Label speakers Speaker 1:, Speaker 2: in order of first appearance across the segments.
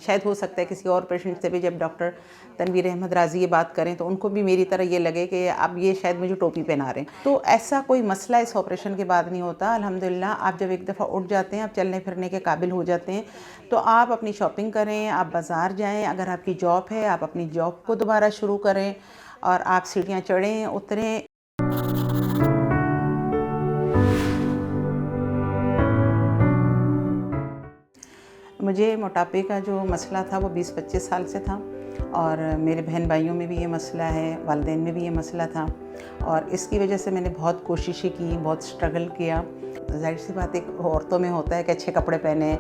Speaker 1: शायद हो सकता है किसी और पेशेंट से भी जब डॉक्टर तनवीर अहमद राज़ी ये बात करें तो उनको भी मेरी तरह ये लगे कि अब ये शायद मुझे टोपी पहना रहे हैं। तो ऐसा कोई मसला इस ऑपरेशन के बाद नहीं होता अल्हम्दुलिल्लाह। आप जब एक दफ़ा उठ जाते हैं, आप चलने फिरने के काबिल हो जाते हैं, तो आप अपनी शॉपिंग करें, आप बाज़ार जाएँ, अगर आपकी जॉब है आप अपनी जॉब को दोबारा शुरू करें और आप सीढ़ियाँ चढ़ें उतरें। मुझे मोटापे का जो मसला था वो 20-25 साल से था और मेरे बहन भाइयों में भी ये मसला है, वालिदैन में भी ये मसला था और इसकी वजह से मैंने बहुत कोशिशें की, बहुत स्ट्रगल किया। ज़ाहिर सी बात एक औरतों में होता है कि अच्छे कपड़े पहने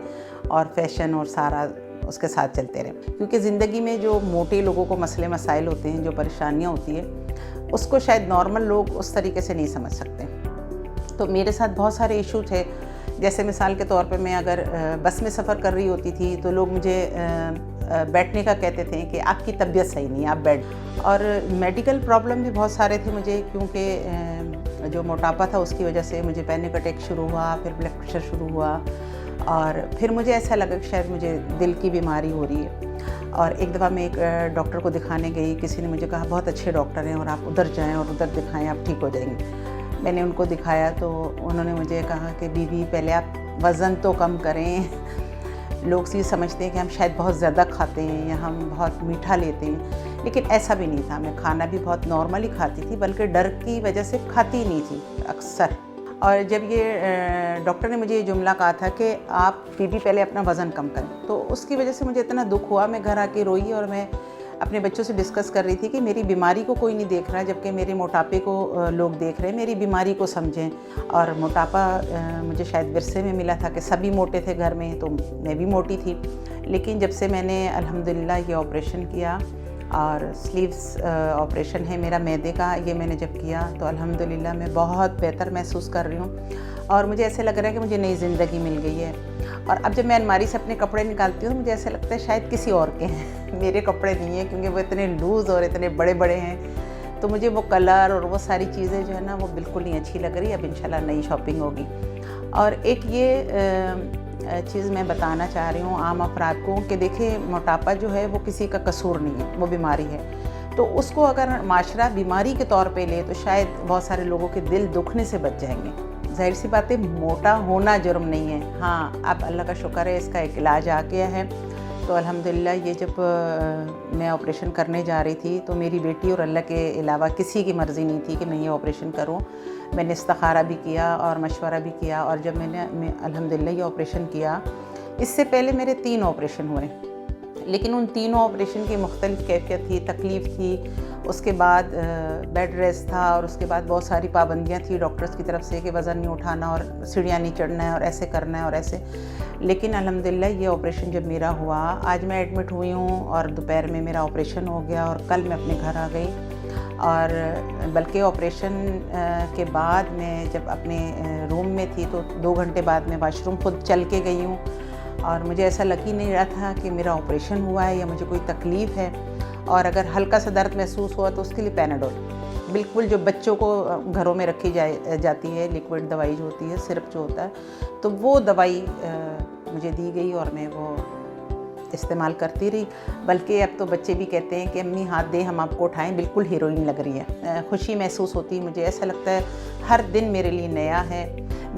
Speaker 1: और फैशन और सारा उसके साथ चलते रहें, क्योंकि ज़िंदगी में जो मोटे लोगों को मसले मसाइल होते हैं, जो परेशानियाँ होती है, उसको शायद नॉर्मल लोग उस तरीके से नहीं समझ सकते। तो मेरे साथ बहुत सारे इशू थे। जैसे मिसाल के तौर पे मैं अगर बस में सफ़र कर रही होती थी तो लोग मुझे बैठने का कहते थे कि आपकी तबीयत सही नहीं है, आप बैठ। और मेडिकल प्रॉब्लम भी बहुत सारे थे मुझे, क्योंकि जो मोटापा था उसकी वजह से मुझे पैनिक अटैक शुरू हुआ, फिर ब्लड प्रेशर शुरू हुआ और फिर मुझे ऐसा लगा कि शायद मुझे दिल की बीमारी हो रही है। और एक दफ़ा मैं एक डॉक्टर को दिखाने गई, किसी ने मुझे कहा बहुत अच्छे डॉक्टर हैं और आप उधर जाएँ और उधर दिखाएँ, आप ठीक हो जाएंगे। मैंने उनको दिखाया तो उन्होंने मुझे कहा कि बीबी पहले आप वज़न तो कम करें। लोग ये समझते हैं कि हम शायद बहुत ज़्यादा खाते हैं या हम बहुत मीठा लेते हैं, लेकिन ऐसा भी नहीं था। मैं खाना भी बहुत नॉर्मली खाती थी, बल्कि डर की वजह से खाती ही नहीं थी अक्सर। और जब ये डॉक्टर ने मुझे ये जुमला कहा था कि आप बीबी पहले अपना वज़न कम करें, तो उसकी वजह से मुझे इतना दुख हुआ। मैं घर आके रोई और मैं अपने बच्चों से डिस्कस कर रही थी कि मेरी बीमारी को कोई नहीं देख रहा, जबकि मेरे मोटापे को लोग देख रहे हैं। मेरी बीमारी को समझें। और मोटापा मुझे शायद विरसे में मिला था कि सभी मोटे थे घर में, तो मैं भी मोटी थी। लेकिन जब से मैंने अल्हम्दुलिल्लाह ये ऑपरेशन किया और स्लीव्स ऑपरेशन है मेरा मैदे का, ये मैंने जब किया तो अल्हम्दुलिल्लाह मैं बहुत बेहतर महसूस कर रही हूँ और मुझे ऐसे लग रहा है कि मुझे नई ज़िंदगी मिल गई है। और अब जब मैं अलमारी से अपने कपड़े निकालती हूँ, मुझे ऐसा लगता है शायद किसी और के हैं, मेरे कपड़े नहीं हैं, क्योंकि वो इतने लूज़ और इतने बड़े बड़े हैं। तो मुझे वो कलर और वो सारी चीज़ें जो है ना, वो बिल्कुल नहीं अच्छी लग रही। अब इंशाल्लाह नई शॉपिंग होगी। और एक ये चीज़ मैं बताना चाह रही हूँ आम अफराद को कि देखिए, मोटापा जो है वो किसी का कसूर नहीं है, वो बीमारी है। तो उसको अगर माशरा बीमारी के तौर पे ले तो शायद बहुत सारे लोगों के दिल दुखने से बच जाएंगे। ज़ाहिर सी बात है, मोटा होना जुर्म नहीं है। हाँ, अब अल्लाह का शुक्र है इसका एक इलाज आ गया है। तो अल्हम्दुलिल्लाह ये जब मैं ऑपरेशन करने जा रही थी तो मेरी बेटी और अल्लाह के अलावा किसी की मर्ज़ी नहीं थी कि मैं ये ऑपरेशन करूं। मैंने इस्तिखारा भी किया और मशवरा भी किया और जब मैं अल्हम्दुलिल्लाह ये ऑपरेशन किया, इससे पहले मेरे 3 ऑपरेशन हुए, लेकिन उन तीनों ऑपरेशन की मुख्तलिफ कैफियत थी, तकलीफ़ थी। उसके बाद बेड रेस्ट था और उसके बाद बहुत सारी पाबंदियाँ थी डॉक्टर्स की तरफ से कि वज़न नहीं उठाना और सीढ़ियाँ नहीं चढ़ना है और ऐसे करना है और ऐसे। लेकिन अल्हम्दुलिल्लाह ये ऑपरेशन जब मेरा हुआ, आज मैं एडमिट हुई हूँ और दोपहर में मेरा ऑपरेशन हो गया और कल मैं अपने घर आ गई। और बल्कि ऑपरेशन के बाद मैं जब अपने रूम में थी तो 2 घंटे बाद मैं वाशरूम खुद चल के गई हूँ और मुझे ऐसा लग ही नहीं रहा था कि मेरा ऑपरेशन हुआ है या मुझे कोई तकलीफ़ है। और अगर हल्का सा दर्द महसूस हुआ तो उसके लिए पैनाडोल, बिल्कुल जो बच्चों को घरों में रखी जाती है, लिक्विड दवाई जो होती है, सिरप जो होता है, तो वो दवाई मुझे दी गई और मैं वो इस्तेमाल करती रही। बल्कि अब तो बच्चे भी कहते हैं कि अम्मी हाथ दें हम आपको उठाएं, बिल्कुल हीरोइन लग रही है। खुशी महसूस होती है, मुझे ऐसा लगता है हर दिन मेरे लिए नया है।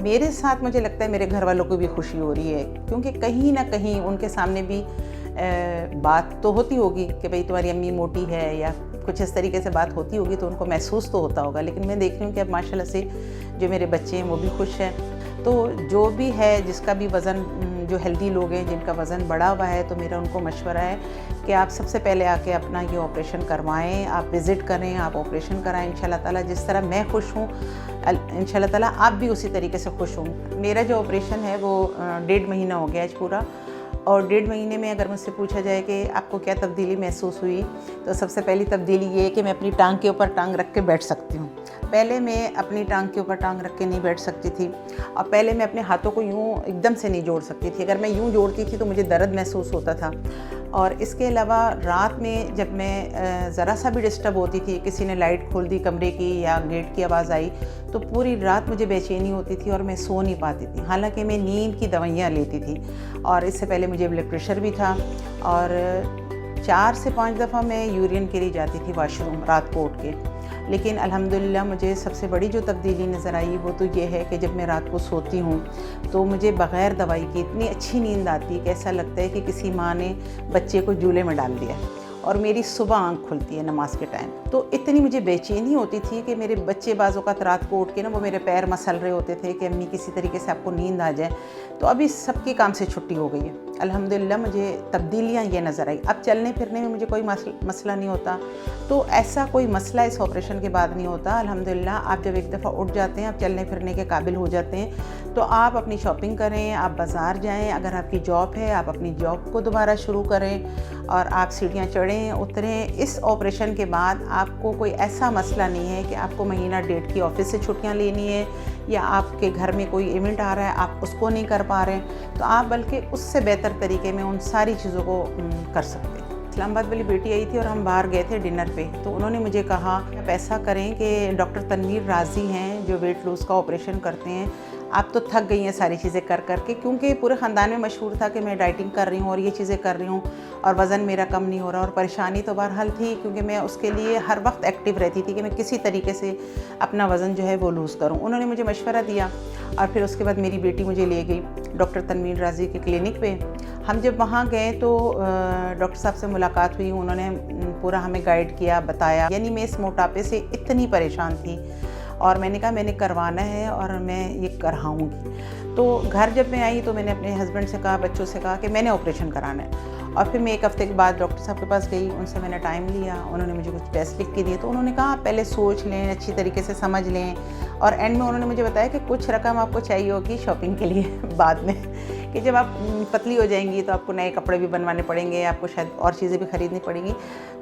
Speaker 1: मेरे साथ मुझे लगता है मेरे घर वालों को भी खुशी हो रही है, क्योंकि कहीं ना कहीं उनके सामने भी बात तो होती होगी कि भाई तुम्हारी अम्मी मोटी है या कुछ इस तरीके से बात होती होगी, तो उनको महसूस तो होता होगा। लेकिन मैं देख रही हूँ कि अब माशाल्लाह से जो मेरे बच्चे हैं वो भी खुश हैं। तो जो भी है, जिसका भी वज़न, जो हेल्दी लोग हैं जिनका वज़न बढ़ा हुआ है, तो मेरा उनको मशवरा है कि आप सबसे पहले आके अपना ये ऑपरेशन करवाएं, आप विज़िट करें, आप ऑपरेशन कराएं। इंशाल्लाह ताला जिस तरह मैं खुश हूँ, इंशाल्लाह ताला आप भी उसी तरीके से खुश हों। मेरा जो ऑपरेशन है वो 1.5 महीना हो गया आज पूरा, और 1.5 महीने में अगर मुझसे पूछा जाए कि आपको क्या तब्दीली महसूस हुई, तो सबसे पहली तब्दीली ये है कि मैं अपनी टांग के ऊपर टांग रख के बैठ सकती हूँ। पहले मैं अपनी टांग के ऊपर टांग रख के नहीं बैठ सकती थी, और पहले मैं अपने हाथों को यूँ एकदम से नहीं जोड़ सकती थी। अगर मैं यूँ जोड़ती थी तो मुझे दर्द महसूस होता था। और इसके अलावा रात में जब मैं ज़रा सा भी डिस्टर्ब होती थी, किसी ने लाइट खोल दी कमरे की या गेट की आवाज़ आई, तो पूरी रात मुझे बेचैनी होती थी और मैं सो नहीं पाती थी। हालांकि मैं नींद की दवाइयाँ लेती थी और इससे पहले मुझे ब्लड प्रेशर भी था और 4 से 5 दफ़ा मैं यूरिन के लिए जाती थी वॉशरूम रात को उठ के। लेकिन अल्हम्दुलिल्लाह मुझे सबसे बड़ी जो तब्दीली नज़र आई वो तो ये है कि जब मैं रात को सोती हूँ तो मुझे बग़ैर दवाई के इतनी अच्छी नींद आती है कि ऐसा लगता है कि किसी माँ ने बच्चे को झूले में डाल दिया और मेरी सुबह आँख खुलती है नमाज के टाइम। तो इतनी मुझे बेचैनी होती थी कि मेरे बच्चे बाज़ औक़ात रात को उठ के ना वो मेरे पैर मसल रहे होते थे कि अम्मी किसी तरीके से आपको नींद आ जाए। तो अभी सबके काम से छुट्टी हो गई है अल्हम्दुलिल्लाह, मुझे तब्दीलियाँ ये नज़र आई। अब चलने फिरने में मुझे कोई मसला नहीं होता, तो ऐसा कोई मसला इस ऑपरेशन के बाद नहीं होता अल्हम्दुलिल्लाह। आप जब एक दफ़ा उठ जाते हैं, आप चलने फिरने के काबिल हो जाते हैं, तो आप अपनी शॉपिंग करें, आप बाज़ार जाएँ, अगर आपकी जॉब है आप अपनी जॉब को दोबारा शुरू करें और आप सीढ़ियाँ चढ़ें उतरें। इस ऑपरेशन के बाद आपको कोई ऐसा मसला नहीं है कि आपको महीना डेढ़ की ऑफ़िस से छुट्टियाँ लेनी है या आपके घर में कोई इवेंट आ रहा है आप उसको नहीं कर पा रहे हैं, तो आप बल्कि उससे बेहतर तरीके में उन सारी चीज़ों को कर सकते हैं। इस्लामाबाद वाली बेटी आई थी और हम बाहर गए थे डिनर पे, तो उन्होंने मुझे कहा आप ऐसा करें कि डॉक्टर तनवीर राज़ी हैं जो वेट लूज़ का ऑपरेशन करते हैं, आप तो थक गई हैं सारी चीज़ें कर कर के, क्योंकि पूरे ख़ानदान में मशहूर था कि मैं डाइटिंग कर रही हूँ और ये चीज़ें कर रही हूँ और वज़न मेरा कम नहीं हो रहा। और परेशानी तो बहरहाल थी क्योंकि मैं उसके लिए हर वक्त एक्टिव रहती थी कि मैं किसी तरीके से अपना वज़न जो है वो लूज़ करूँ। उन्होंने मुझे मशवरा दिया और फिर उसके बाद मेरी बेटी मुझे ले गई डॉक्टर तनवीर राज़ी के क्लिनिक पे। हम जब वहाँ गए तो डॉक्टर साहब से मुलाकात हुई, उन्होंने पूरा हमें गाइड किया, बताया। यानी मैं इस मोटापे से इतनी परेशान थी और मैंने कहा मैंने करवाना है और मैं ये कराऊंगी। तो घर जब मैं आई तो मैंने अपने हस्बैंड से कहा, बच्चों से कहा कि मैंने ऑपरेशन कराना है। और फिर मैं 1 हफ़्ते के बाद डॉक्टर साहब के पास गई, उनसे मैंने टाइम लिया, उन्होंने मुझे कुछ टेस्ट लिख के दिए। तो उन्होंने कहा आप पहले सोच लें, अच्छी तरीके से समझ लें, और एंड में उन्होंने मुझे बताया कि कुछ रकम आपको चाहिए होगी शॉपिंग के लिए बाद में, कि जब आप पतली हो जाएंगी तो आपको नए कपड़े भी बनवाने पड़ेंगे, आपको शायद और चीज़ें भी ख़रीदनी पड़ेंगी।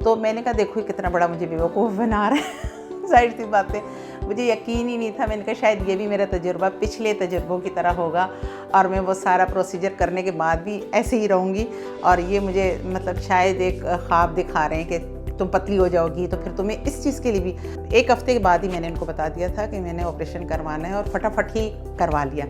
Speaker 1: तो मैंने कहा देखो कितना बड़ा मुझे बेवकूफ़ बना रहा है ज़ाहिर सी बात है, मुझे यकीन ही नहीं था। मैंने कहा शायद ये भी मेरा तजुर्बा पिछले तजुर्बों की तरह होगा और मैं वो सारा प्रोसीजर करने के बाद भी ऐसे ही रहूँगी और ये मुझे मतलब शायद एक ख्वाब दिखा रहे हैं कि तुम पतली हो जाओगी। तो फिर तुम्हें इस चीज़ के लिए भी 1 हफ़्ते के बाद ही मैंने उनको बता दिया था कि मैंने ऑपरेशन करवाना है और फटाफट ही करवा लिया।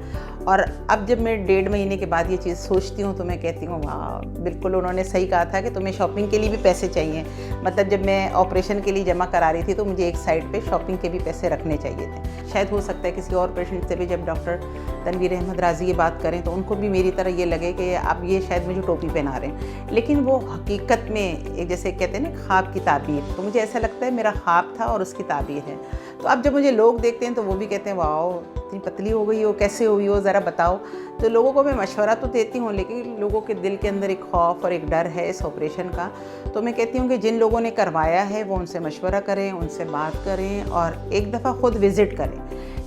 Speaker 1: और अब जब मैं 1.5 महीने के बाद ये चीज़ सोचती हूँ तो मैं कहती हूँ वाह, बिल्कुल उन्होंने सही कहा था कि तुम्हें शॉपिंग के लिए भी पैसे चाहिए। मतलब जब मैं ऑपरेशन के लिए जमा करा रही थी तो मुझे एक साइड पे शॉपिंग के भी पैसे रखने चाहिए थे। शायद हो सकता है किसी और पेशेंट से भी जब डॉक्टर तनवीर अहमद राज़ी ये बात करें तो उनको भी मेरी तरह ये लगे कि अब ये शायद मुझे टोपी पहना रहे हैं, लेकिन वो हकीकत में एक जैसे कहते हैं ना ख्वाब की ताबीर, तो मुझे ऐसा लगता है मेरा ख्वाब था और उसकी ताबीर है। तो अब जब मुझे लोग देखते हैं तो वो भी कहते हैं वाओ इतनी पतली हो गई हो, कैसे हुई हो, ज़रा बताओ। तो लोगों को मैं मशवरा तो देती हूँ, लेकिन लोगों के दिल के अंदर एक खौफ और एक डर है इस ऑपरेशन का। तो मैं कहती हूँ कि जिन लोगों ने करवाया है वो उनसे मशवरा करें, उनसे बात करें और एक दफ़ा ख़ुद विज़िट करें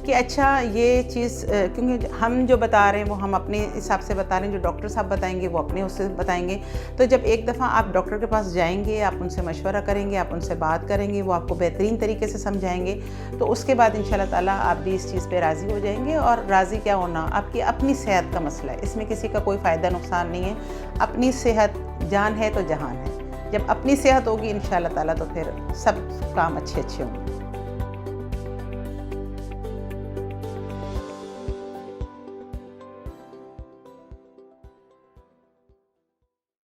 Speaker 1: कि अच्छा ये चीज़, क्योंकि हम जो बता रहे हैं वो हम अपने हिसाब से बता रहे हैं, जो डॉक्टर साहब बताएंगे वो अपने उससे बताएंगे। तो जब एक दफ़ा आप डॉक्टर के पास जाएंगे, आप उनसे मशवरा करेंगे, आप उनसे बात करेंगे, वो आपको बेहतरीन तरीके से समझाएंगे, तो उसके बाद इंशाल्लाह ताला आप भी इस चीज़ पे राज़ी हो जाएंगे। और राज़ी क्या होना आपकी अपनी सेहत का मसला है, इसमें किसी का कोई फ़ायदा नुकसान नहीं है। अपनी सेहत जान है तो जहान है, जब अपनी सेहत होगी इंशाल्लाह ताला तो फिर सब काम अच्छे होंगे।